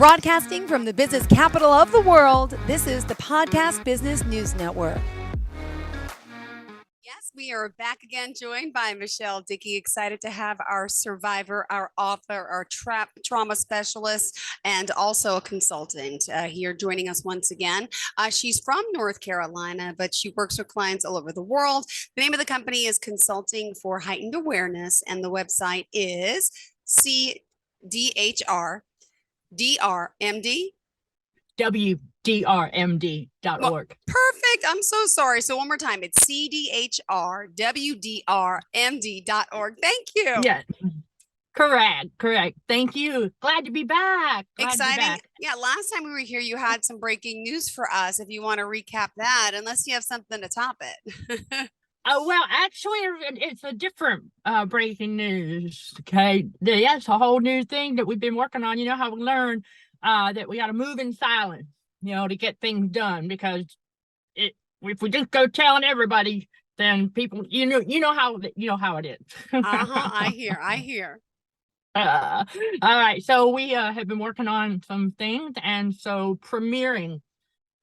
Broadcasting from the business capital of the world, this is the Podcast Business News Network. Yes, we are back again, joined by Michelle Dickey. Excited to have our survivor, our author, our trauma specialist, and also a consultant here joining us once again. She's from North Carolina, but she works with clients all over the world. The name of the company is Consulting for Heightened Awareness, and the website is CDHR. DRMD? WDRMD.org. Perfect. I'm so sorry. So one more time, it's CDHRWDRMD.org. Thank you. Yeah, correct. Thank you. Glad to be back. Exciting. Yeah, last time we were here, you had some breaking news for us. If you want to recap that, unless you have something to top it. Well, actually, it's a different breaking news. Okay, it's a whole new thing that we've been working on. You know how we learn that we got to move in silence, to get things done, because if we just go telling everybody, then people, you know how it is. I hear. All right, so we have been working on some things, and so premiering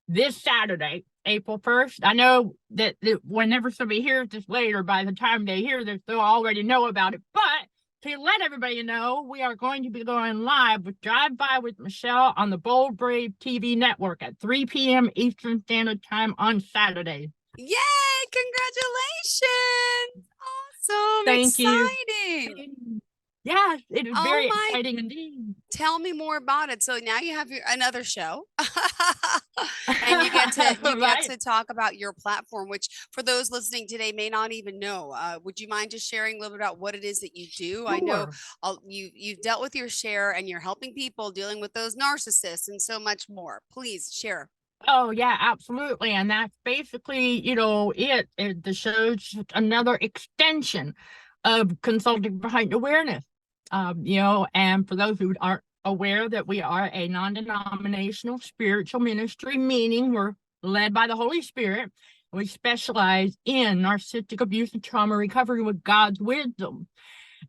this Saturday, April 1st. I know that whenever somebody hears this later, by the time they hear this, they'll already know about it. But to let everybody know, we are going to be going live with Drive By with Michelle on the Bold Brave TV network at 3 p.m. Eastern Standard Time on Saturday. Yay! Congratulations! Awesome! Thank Exciting! you. Yes, it is very exciting indeed. Tell me more about it. So now you have another show, and you get to get to talk about your platform, which for those listening today may not even know. Would you mind just sharing a little bit about what it is that you do? Sure. I know you've dealt with your share, and you're helping people dealing with those narcissists and so much more. Please share. Oh yeah, absolutely. And that's basically, the show's another extension of Consulting for Heightened Awareness. And for those who aren't aware, that we are a non-denominational spiritual ministry, meaning we're led by the Holy Spirit. We specialize in narcissistic abuse and trauma recovery with God's wisdom.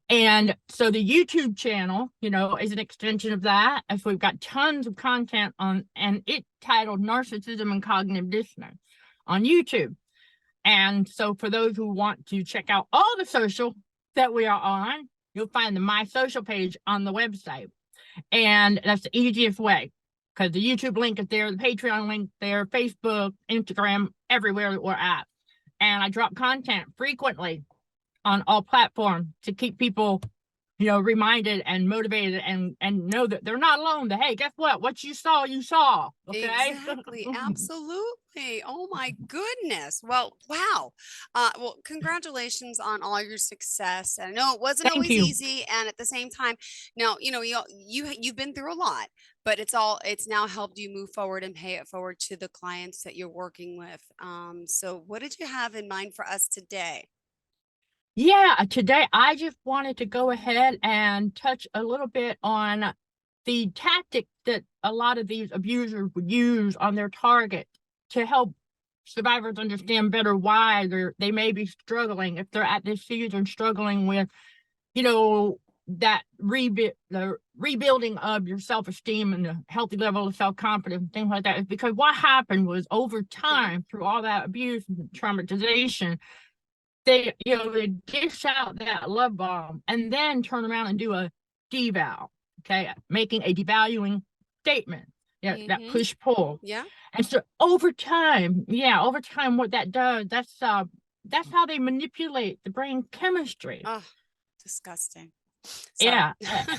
And so the YouTube channel, is an extension of that, as we've got tons of content on, and it's titled Narcissism and Cognitive Dissonance on YouTube. And so for those who want to check out all the social that we are on, you'll find the My Social page on the website. And that's the easiest way, because the YouTube link is there, the Patreon link there, Facebook, Instagram, everywhere that we're at. And I drop content frequently on all platforms to keep people, reminded and motivated, and know that they're not alone. That, hey, guess what you saw. Okay. Exactly. Absolutely. Oh my goodness. Well, wow. Well, congratulations on all your success. I know it wasn't always easy, and at the same time, now you've been through a lot, but it's now helped you move forward and pay it forward to the clients that you're working with. So what did you have in mind for us today? Yeah, today I just wanted to go ahead and touch a little bit on the tactic that a lot of these abusers would use on their target to help survivors understand better why they may be struggling, if they're at this season struggling with, that the rebuilding of your self-esteem and a healthy level of self-confidence, things like that. Is because what happened was, over time, through all that abuse and traumatization, they dish out that love bomb and then turn around and do a deval, okay, making a devaluing statement, that push-pull. Yeah. And so over time, what that does, that's how they manipulate the brain chemistry. Oh, disgusting. Sorry. Yeah,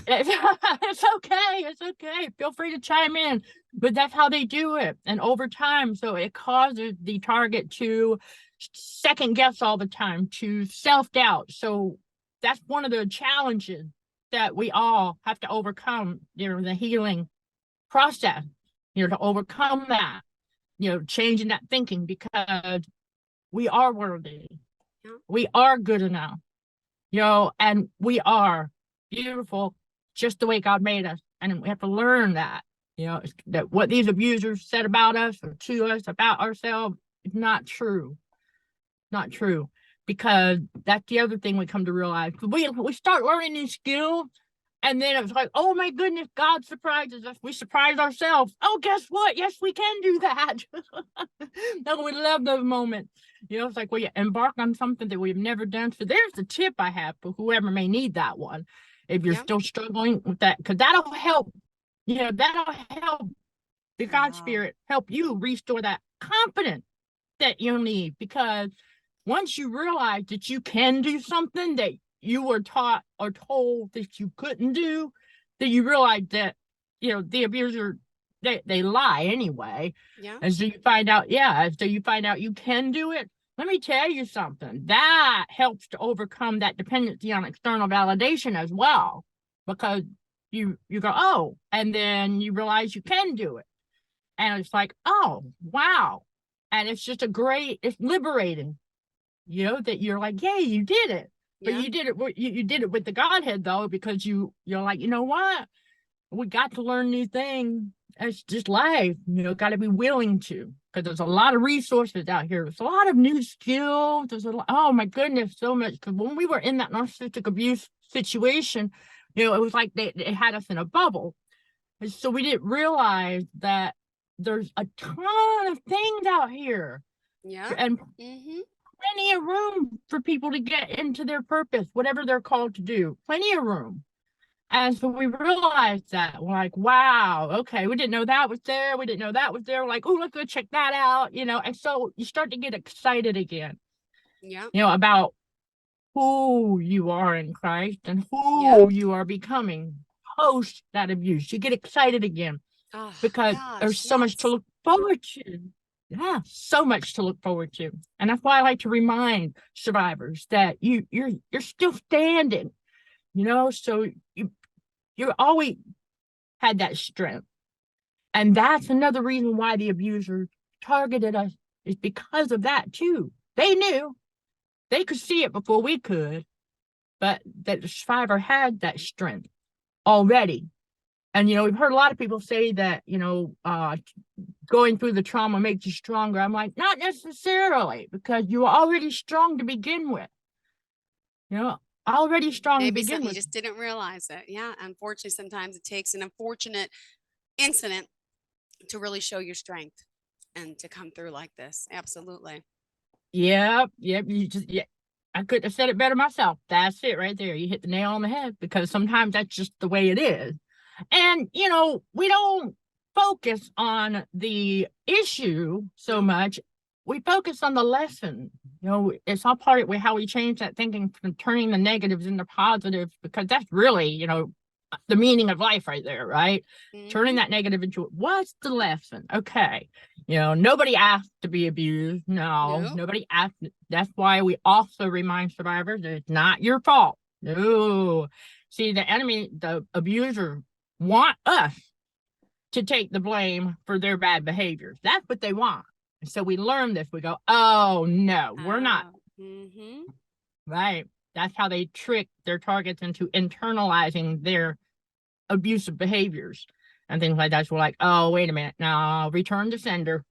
it's okay. Feel free to chime in, but that's how they do it. And over time, so it causes the target to second guess all the time, to self-doubt. So that's one of the challenges that we all have to overcome during the healing process, to overcome that, changing that thinking, because we are worthy. Yeah. We are good enough, and we are beautiful just the way God made us. And we have to learn that, that what these abusers said about us or to us about ourselves is not true. Not true. Because that's the other thing we come to realize. We start learning these skills And then it was like, oh my goodness, God surprises us. We surprise ourselves. Oh, guess what? Yes, we can do that. No, we love those moments. It's like we embark on something that we've never done. So there's the tip I have for whoever may need that one. If you're Yeah. still struggling with that, because that'll help, that'll help the God Wow. Spirit help you restore that confidence that you need. Because once you realize that you can do something that you were taught or told that you couldn't do, then you realize that, the abuser, they lie anyway. Yeah. And so you find out, you can do it. Let me tell you something. That helps to overcome that dependency on external validation as well. Because you go, oh, and then you realize you can do it. And it's like, oh, wow. And it's just it's liberating, that you're like, yay, you did it. But Yeah. you did it. You did it with the Godhead though, because you're like, you know what? We got to learn new things. It's just life. Got to be willing to, because there's a lot of resources out here. There's a lot of new skills. Oh my goodness, so much. Because when we were in that narcissistic abuse situation, it was like they had us in a bubble, and so we didn't realize that there's a ton of things out here. Yeah. And Mm-hmm. plenty of room for people to get into their purpose, whatever they're called to do. Plenty of room. And so we realized that. We're like, wow, okay, we didn't know that was there. We didn't know that was there. We're like, oh, let's go check that out. And so you start to get excited again, Yeah. about who you are in Christ and who Yeah. you are becoming post that abuse. You get excited again. Oh, Because gosh, there's so much to yes. look forward to. Yeah, so much to look forward to. And that's why I like to remind survivors that you're still standing, so you always had that strength. And that's another reason why the abuser targeted us, is because of that too. They knew, they could see it before we could, but that the survivor had that strength already. And, we've heard a lot of people say that, going through the trauma makes you stronger. I'm like, not necessarily, because you were already strong to begin with. Already strong Maybe to begin you with. just didn't realize it. Yeah. Unfortunately, sometimes it takes an unfortunate incident to really show your strength and to come through like this. Absolutely. Yep. I couldn't have said it better myself. That's it right there. You hit the nail on the head, because sometimes that's just the way it is. And, we don't focus on the issue so much. We focus on the lesson. It's all part of how we change that thinking from turning the negatives into positives, because that's really, the meaning of life right there, right? Mm-hmm. Turning that negative into what's the lesson? Okay. Nobody asked to be abused. No, Nope. nobody asked. That's why we also remind survivors that it's not your fault. No. See, the enemy, the abuser, want us to take the blame for their bad behaviors. That's what they want. And so we learn this. We go, oh no, we're not. Mm-hmm. Right. That's how they trick their targets into internalizing their abusive behaviors and things like that. So we're like, oh, wait a minute. No, return to sender.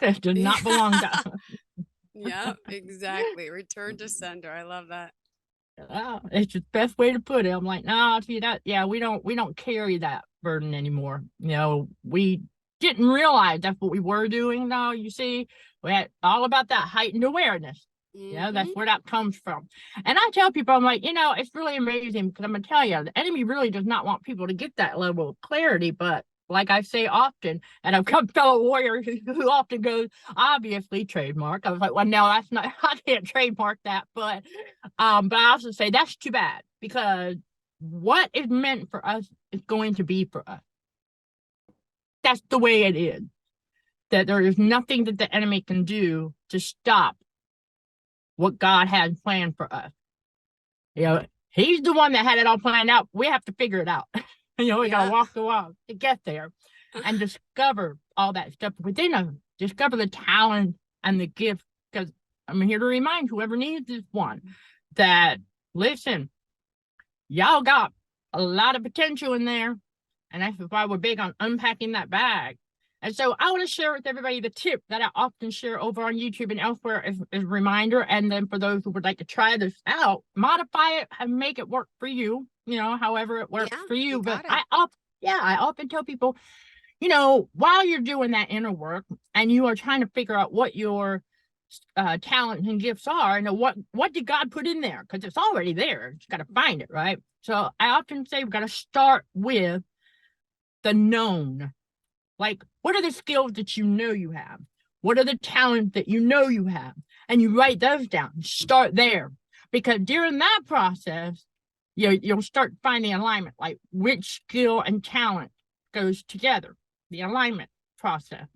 It does not belong to us. Yeah, exactly. Return to sender. I love that. It's the best way to put it. I'm like, no, see that. Yeah, we don't carry that burden anymore. We didn't realize that's what we were doing. No, you see, we had all about that heightened awareness. Yeah, that's where that comes from. And I tell people, I'm like, it's really amazing, because I'm gonna tell you, the enemy really does not want people to get that level of clarity. But like I say often, and I've got fellow warriors who often goes, obviously trademark. I was like, well, no, that's not, I can't trademark that. But I also say that's too bad, because what is meant for us is going to be for us. That's the way it is. That there is nothing that the enemy can do to stop what God had planned for us. He's the one that had it all planned out. We have to figure it out. We gotta walk the walk to get there and discover all that stuff within us. Discover the talent and the gift. Because I'm here to remind whoever needs this one that, listen, y'all got a lot of potential in there. And that's why we're big on unpacking that bag. And so I want to share with everybody the tip that I often share over on YouTube and elsewhere as a reminder. And then for those who would like to try this out, modify it and make it work for you. however it works Yeah, for you. you But got it. I often tell people, while you're doing that inner work and you are trying to figure out what your talents and gifts are, and what did God put in there? Because it's already there. You got to find it, right? So I often say we've got to start with the known. Like, what are the skills that you have? What are the talents that you have? And you write those down. Start there. Because during that process, you'll start finding alignment, like which skill and talent goes together, the alignment process.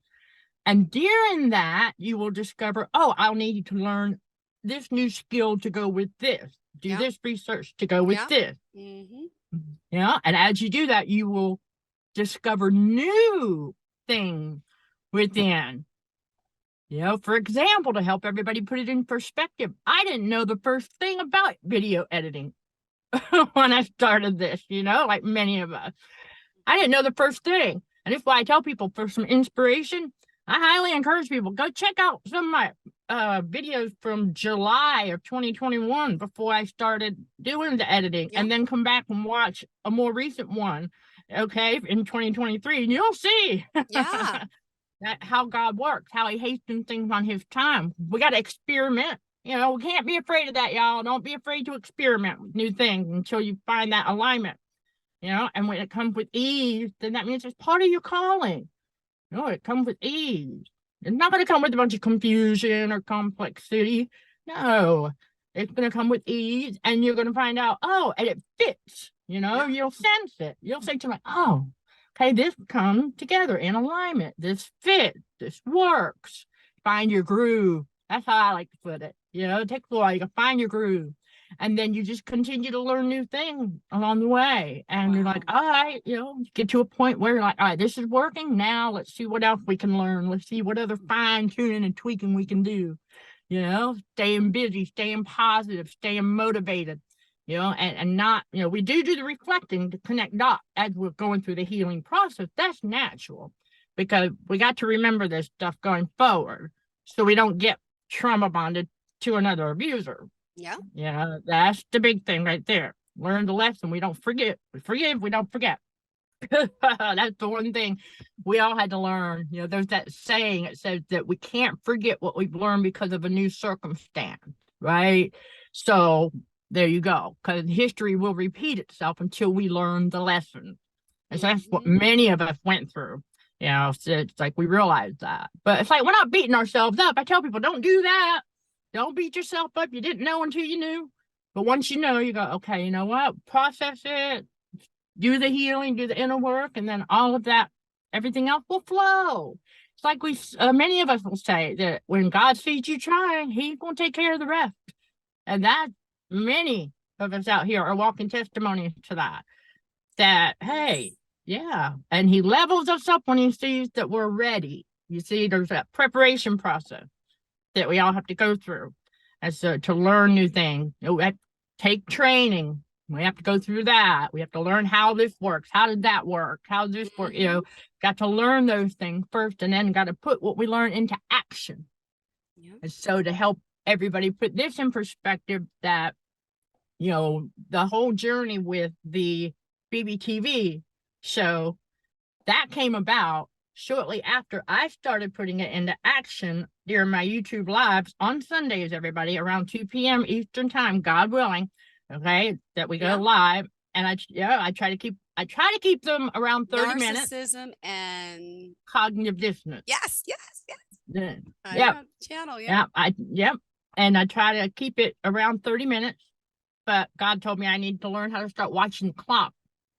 And during that, you will discover, oh, I'll need to learn this new skill to go with this, do this research to go with this. And as you do that, you will discover new things within. For example, to help everybody put it in perspective, I didn't know the first thing about video editing when I started this, like many of us. I didn't know the first thing. And that's why I tell people, for some inspiration, I highly encourage people, go check out some of my videos from July of 2021 before I started doing the editing, and then come back and watch a more recent one, in 2023, and you'll see how God works, how he hastens things on his time. We got to experiment. We can't be afraid of that, y'all. Don't be afraid to experiment with new things until you find that alignment. And when it comes with ease, then that means it's part of your calling. It comes with ease. It's not going to come with a bunch of confusion or complexity. No, it's going to come with ease, and you're going to find out, and it fits. You'll sense it. You'll say to me, okay, this comes together in alignment. This fits. This works. Find your groove. That's how I like to put it. It takes a while. You can find your groove. And then you just continue to learn new things along the way. And you're like, all right, get to a point where you're like, all right, this is working. Now let's see what else we can learn. Let's see what other fine tuning and tweaking we can do. Staying busy, staying positive, staying motivated, and not, we do the reflecting to connect dots as we're going through the healing process. That's natural, because we got to remember this stuff going forward so we don't get trauma bonded to another abuser. That's the big thing right there. Learn the lesson. We don't forget. We forgive. We don't forget. That's the one thing we all had to learn. There's that saying. It says that we can't forget what we've learned because of a new circumstance, right? So there you go. Because history will repeat itself until we learn the lesson. And so that's what many of us went through. So it's like we realize that. But it's like we're not beating ourselves up. I tell people, don't do that. Don't beat yourself up. You didn't know until you knew. But once you know, you go, okay, you know what? Process it. Do the healing, do the inner work, and then all of that, everything else will flow. It's like many of us will say that when God sees you trying, he's going to take care of the rest. And that many of us out here are walking testimonies to that, hey, and he levels us up when he sees that we're ready. You see, there's that preparation process that we all have to go through as to learn new things. We have to take training. We have to go through that. We have to learn how this works. How did that work? How does this work? Got to learn those things first, and then got to put what we learn into action. And so to help everybody put this in perspective, that, the whole journey with the BBTV show, that came about shortly after I started putting it into action during my YouTube lives on Sundays, everybody, around 2 p.m. Eastern time, God willing, that we go live. And I try to keep them around 30 minutes. Narcissism and cognitive dissonance. Yes. Channel, And I try to keep it around 30 minutes. But God told me I need to learn how to start watching the clock,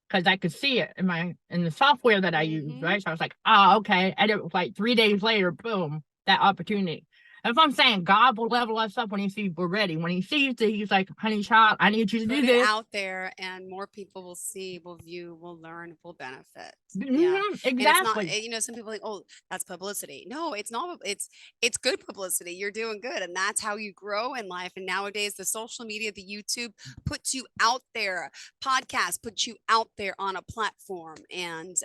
because I could see it in the software that I use, right? So I was like, okay. And it was like 3 days later, boom, that opportunity. If I'm saying God will level us up when he sees we're ready. When he sees that, he's like, honey child, I need you to do this. Put it out there, and more people will see, will view, will learn, will benefit. Exactly. And it's not, some people think, oh, that's publicity. No, it's not. It's good publicity. You're doing good. And that's how you grow in life. And nowadays, the social media, the YouTube puts you out there. Podcast puts you out there on a platform, and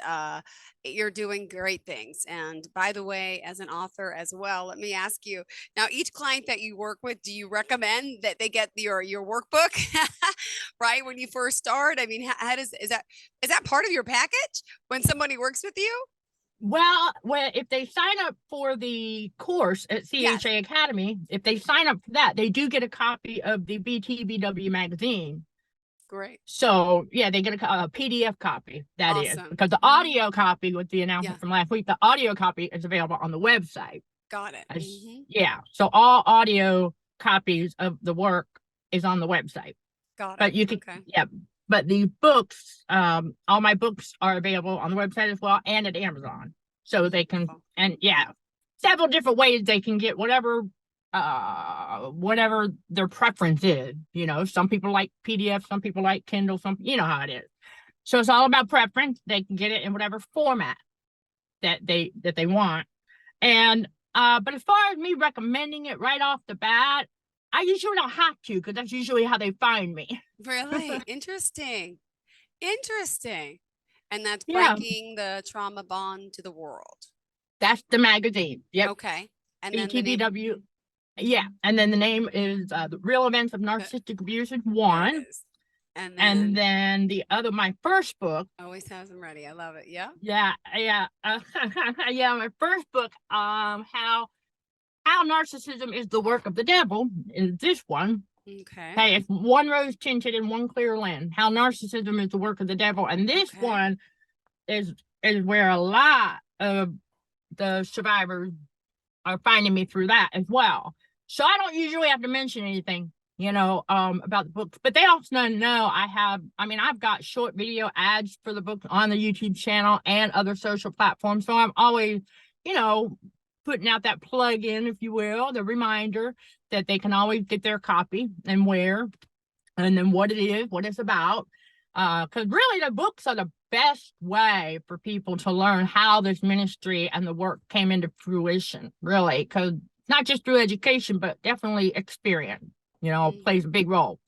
you're doing great things. And by the way, as an author as well, let me ask you, Now, each client that you work with, do you recommend that they get your workbook, right? When you first start? I mean, how does, is that part of your package when somebody works with you? Well, if they sign up for the course at Yes. CHA Academy, if they sign up for that, they do get a copy of the BTBW magazine. Great. So yeah, they get a PDF copy. That is Awesome. because the audio copy with the announcement Yeah. from last week, the audio copy is available on the website. Got it. Yeah, so all audio copies of the work is on the website. Got it. But you can, Okay. yeah. But the books, all my books are available on the website as well and at Amazon. So they can, and yeah, several different ways they can get whatever their preference is. You know, some people like PDF, some people like Kindle, some, you know how it is. So it's all about preference. They can get it in whatever format that they want. And but as far as me recommending it right off the bat, I usually don't have to, because that's usually how they find me. Really interesting. Interesting. And that's Yeah, Breaking the Trauma Bond to the World. that's the magazine. Yep. Okay. And then the name. BTBW. Yeah, and then the name is The Real Events of Narcissistic Abuse is one. There it is. And then the other, my first book. Always has them ready. I love it. Yeah. Yeah, yeah, yeah. My first book, how narcissism is the work of the devil, is this one. Okay. Hey, it's One Rose Tinted in One Clear Land. How narcissism is the work of the devil, and this one is where a lot of the survivors are finding me through that as well. So I don't usually have to mention anything, you know, about the books, but they also know I've got short video ads for the book on the YouTube channel and other social platforms. So I'm always, you know, putting out that plug in, if you will, the reminder that they can always get their copy and where, and then what it is, what it's about. Because really the books are the best way for people to learn how this ministry and the work came into fruition, really, because not just through education, but definitely experience, you know, plays a big role.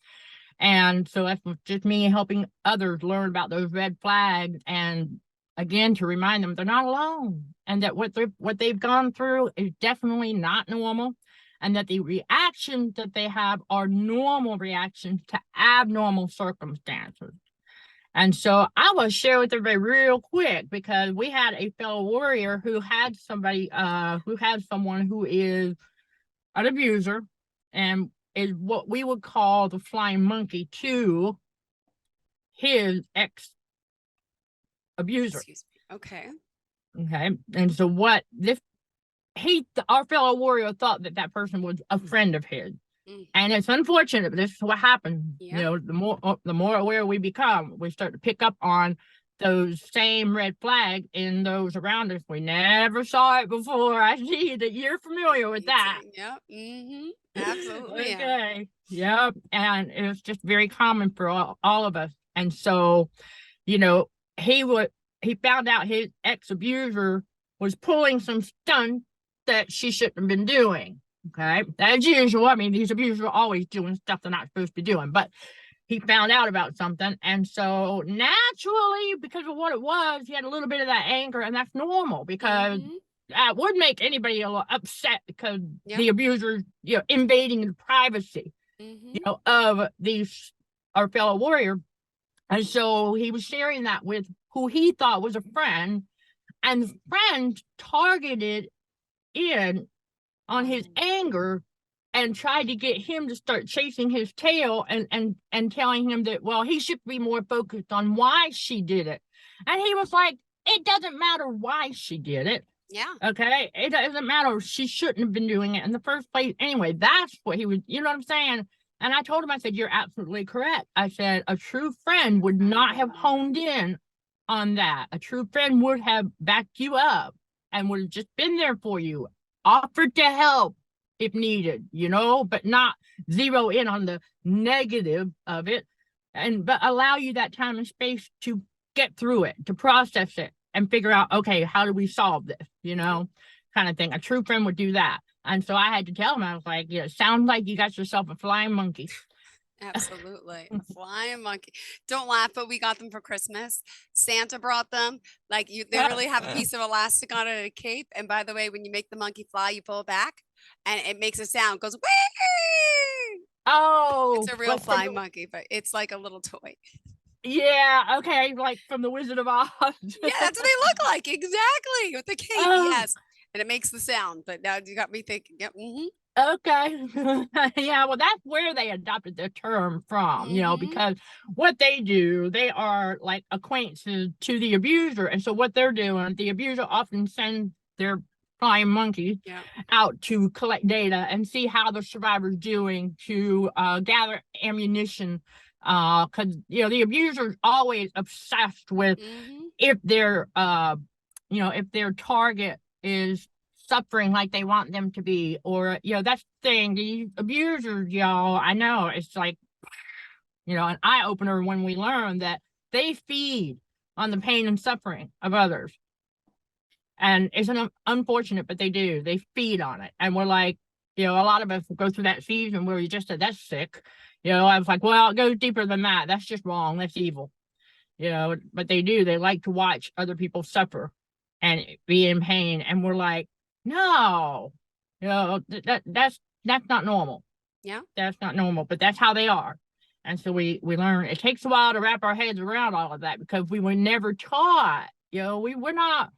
And so that's just me helping others learn about those red flags, and again, to remind them they're not alone, and that what they've gone through is definitely not normal, and that the reactions that they have are normal reactions to abnormal circumstances. And so I will share with everybody real quick, because we had a fellow warrior who had someone who is an abuser and is what we would call the flying monkey to his ex-abuser. Excuse me. Okay. Okay. And so our fellow warrior thought that person was a friend of his. And it's unfortunate, but this is what happens. Yeah. You know, the more aware we become, we start to pick up on those same red flags in those around us. We never saw it before. I see that you're familiar with that. Yep. Absolutely. Okay. Yep. And it was just very common for all of us. And so, you know, he found out his ex-abuser was pulling some stunts that she shouldn't have been doing. Okay, as usual. I mean, these abusers are always doing stuff they're not supposed to be doing, but he found out about something. And so naturally, because of what it was, he had a little bit of that anger, and that's normal, because that would make anybody a little upset, because the abuser, you know, invading the privacy, you know, of our fellow warrior. And so he was sharing that with who he thought was a friend, and the friend targeted in on his anger and tried to get him to start chasing his tail and telling him that, well, he should be more focused on why she did it. And he was like, it doesn't matter why she did it. Yeah. Okay. It doesn't matter. She shouldn't have been doing it in the first place. Anyway, that's what he was, you know what I'm saying? And I told him, I said, you're absolutely correct. I said, a true friend would not have honed in on that. A true friend would have backed you up and would have just been there for you, offered to help if needed, you know, but not zero in on the negative of it, but allow you that time and space to get through it, to process it, and figure out, okay, how do we solve this, you know, kind of thing. A true friend would do that. And so I had to tell him, I was like, yeah, it sounds like you got yourself a flying monkey. Absolutely. A flying monkey. Don't laugh, but we got them for Christmas. Santa brought them. Like they really have a piece of elastic on it and a cape. And by the way, when you make the monkey fly, you pull it back. and it makes a sound, goes wee. Oh, It's a real like from flying monkey, but it's like a little toy. yeah, okay, like from the Wizard of Oz. Yeah, that's what they look like. Exactly. With the cape. Oh, Yes. And it makes the sound. But now you got me thinking. Yep. Mm-hmm. okay. Yeah, well, that's where they adopted the term from, Mm-hmm. because what they do, they are like acquaintances to the abuser. And so what they're doing, the abuser often sends their flying monkey Yeah. out to collect data and see how the survivor's doing to gather ammunition. Because the abuser's always obsessed with Mm-hmm. if if their target is suffering like they want them to be, or that's the thing. These abusers, y'all, I know it's like an eye opener when we learn that they feed on the pain and suffering of others. And it's unfortunate, but they do. They feed on it. And we're like, a lot of us go through that season where you just said, that's sick. I was like, well, it goes deeper than that. That's just wrong. That's evil. But they do. They like to watch other people suffer and be in pain. And we're like, no, that's not normal. Yeah. That's not normal, but that's how they are. And so we learn. It takes a while to wrap our heads around all of that because we were never taught. We were not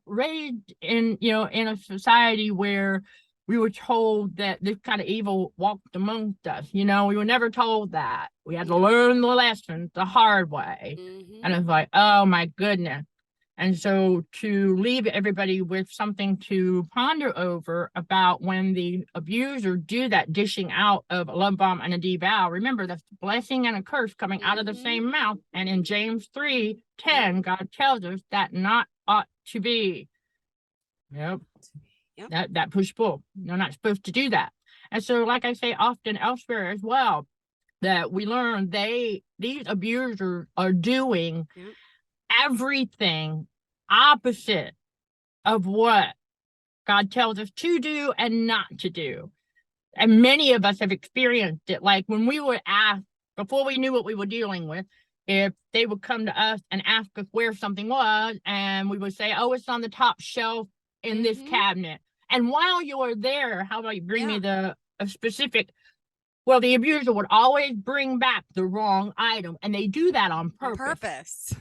raised in a society where we were told that this kind of evil walked amongst us. We were never told that. We had to learn the lessons the hard way. Mm-hmm. And it's like, oh my goodness. And so to leave everybody with something to ponder over about when the abuser do that dishing out of a love bomb and a devow, remember that's a blessing and a curse coming out of the same mouth. And in James 3:10, God tells us that not ought to be. Yep. That push pull. You're not supposed to do that. And so, like I say often elsewhere as well, that we learn these abusers are doing everything opposite of what God tells us to do and not to do. And many of us have experienced it. Like when we were asked, before we knew what we were dealing with, if they would come to us and ask us where something was, and we would say, oh, it's on the top shelf in this cabinet. And while you're there, how about you bring me a specific? Well, the abuser would always bring back the wrong item, and they do that on purpose.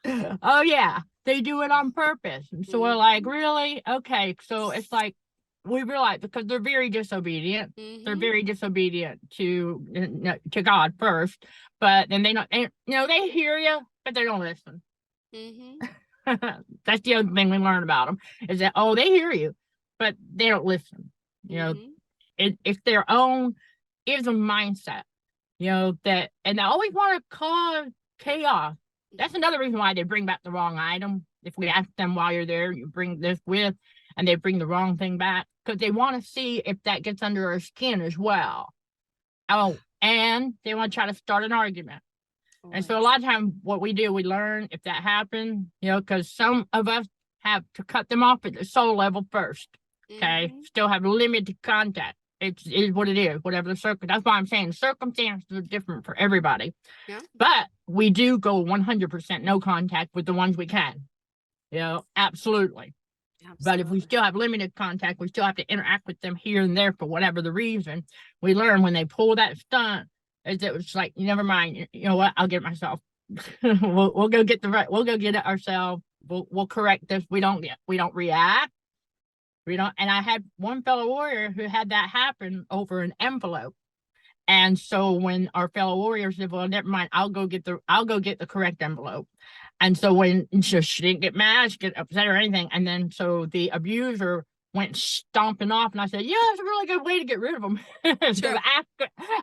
Oh, yeah, they do it on purpose. And so we're like, really? Okay, so it's like we realize because they're very disobedient. They're very disobedient to God first, but then they hear you, but they don't listen. That's the other thing we learn about them is that they hear you, but they don't listen. It's their own ism mindset. That, and they always want to cause chaos. That's another reason why they bring back the wrong item. If we ask them while you're there, you bring this with, and they bring the wrong thing back because they want to see if that gets under our skin as well. Oh, and they want to try to start an argument. And so a lot of times what we do, we learn if that happens, because some of us have to cut them off at the soul level first. Okay. Still have limited contact. It is what it is, whatever the that's why I'm saying circumstances are different for everybody. But we do go 100% no contact with the ones we can. Absolutely. But if we still have limited contact, we still have to interact with them here and there for whatever the reason. We learn when they pull that stunt, it was like, never mind. You know what? I'll get it myself. we'll go get we'll go get it ourselves. We'll correct this. We don't react. And I had one fellow warrior who had that happen over an envelope. And so when our fellow warrior said, well, never mind, I'll go get the correct envelope. And so when she didn't get mad, she didn't get upset or anything. And then so the abuser went stomping off, and I said, yeah, it's a really good way to get rid of them. So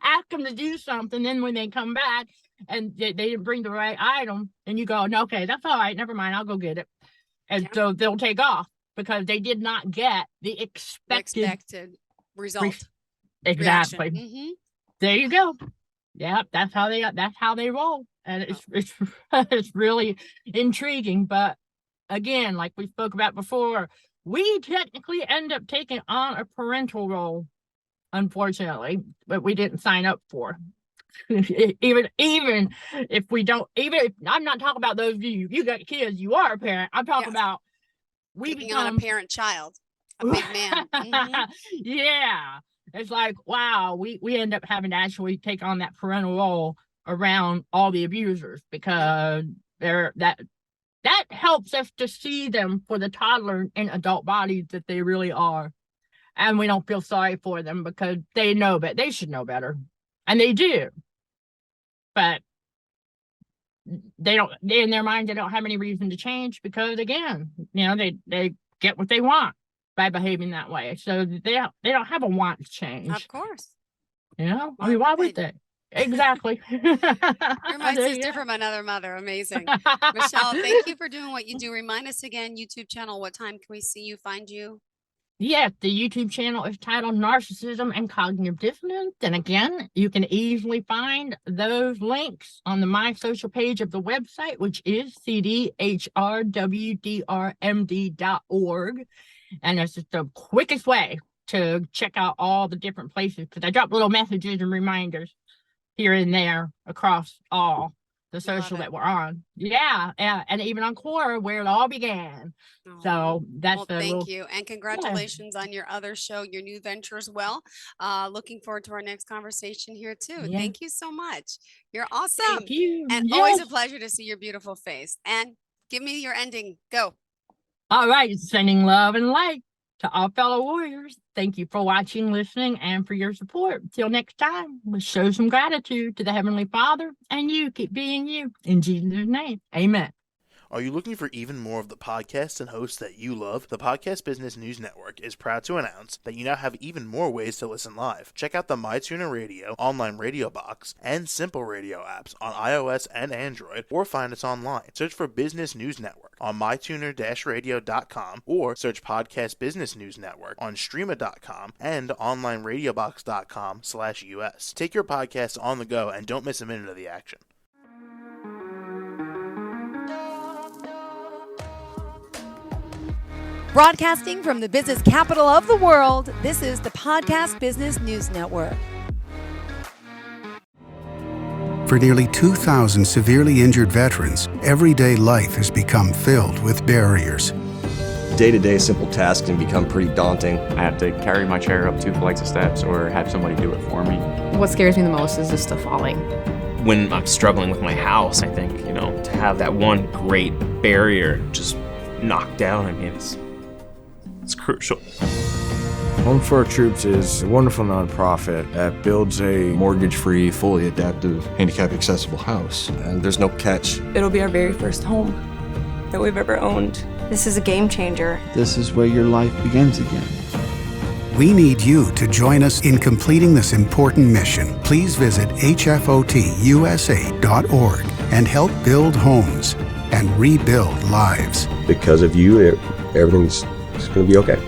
ask them to do something. Then when they come back and they didn't bring the right item, and you go, no, okay, that's all right, never mind, I'll go get it. And so they'll take off because they did not get the expected result. Exactly. There you go. Yeah, that's how they roll. And it's really intriguing. But again, like we spoke about before, we technically end up taking on a parental role, unfortunately, but we didn't sign up for. even if we don't, even if I'm not talking about those of you got kids, you are a parent. I'm talking about we taking on a parent child. A big man. Mhm. Yeah. It's like, wow, we end up having to actually take on that parental role around all the abusers because that helps us to see them for the toddler and adult bodies that they really are. And we don't feel sorry for them because they know, but they should know better. And they do. But they don't, in their mind, they don't have any reason to change because, again, they get what they want by behaving that way. So they don't have a want to change. Of course. I mean, why would they? Exactly. You're my sister from another mother. Amazing. Michelle, thank you for doing what you do. Remind us again, YouTube channel, what time can we see you, find you? Yes, the YouTube channel is titled Narcissism and Cognitive Dissonance. And again, you can easily find those links on the My Social page of the website, which is cdhrwdrmd.org. And it's just the quickest way to check out all the different places because I drop little messages and reminders here and there across all the social that we're on. Yeah, and even on Quora where it all began. So that's thank you. And congratulations on your other show, your new venture as well. Looking forward to our next conversation here too. Yeah. Thank you so much. You're awesome. Thank you. And always a pleasure to see your beautiful face. And give me your ending. Go. All right. Sending love and light to all fellow warriors. Thank you for watching, listening, and for your support. Till next time, let's show some gratitude to the Heavenly Father, and you keep being you. In Jesus' name, amen. Are you looking for even more of the podcasts and hosts that you love? The Podcast Business News Network is proud to announce that you now have even more ways to listen live. Check out the MyTuner Radio, online radio box, and Simple Radio apps on iOS and Android, or find us online. Search for Business News Network on mytuner-radio.com, or search Podcast Business News Network on streama.com and onlineradiobox.com/US. Take your podcast on the go and don't miss a minute of the action. Broadcasting from the business capital of the world, this is the Podcast Business News Network. For nearly 2,000 severely injured veterans, everyday life has become filled with barriers. Day-to-day simple tasks can become pretty daunting. I have to carry my chair up 2 flights of steps or have somebody do it for me. What scares me the most is just the falling. When I'm struggling with my house, I think, to have that one great barrier just knocked down, I mean, it's crucial. Home for Our Troops is a wonderful nonprofit that builds a mortgage-free, fully adaptive, handicap-accessible house. And there's no catch. It'll be our very first home that we've ever owned. This is a game changer. This is where your life begins again. We need you to join us in completing this important mission. Please visit hfotusa.org and help build homes and rebuild lives. Because of you, everything's going to be okay.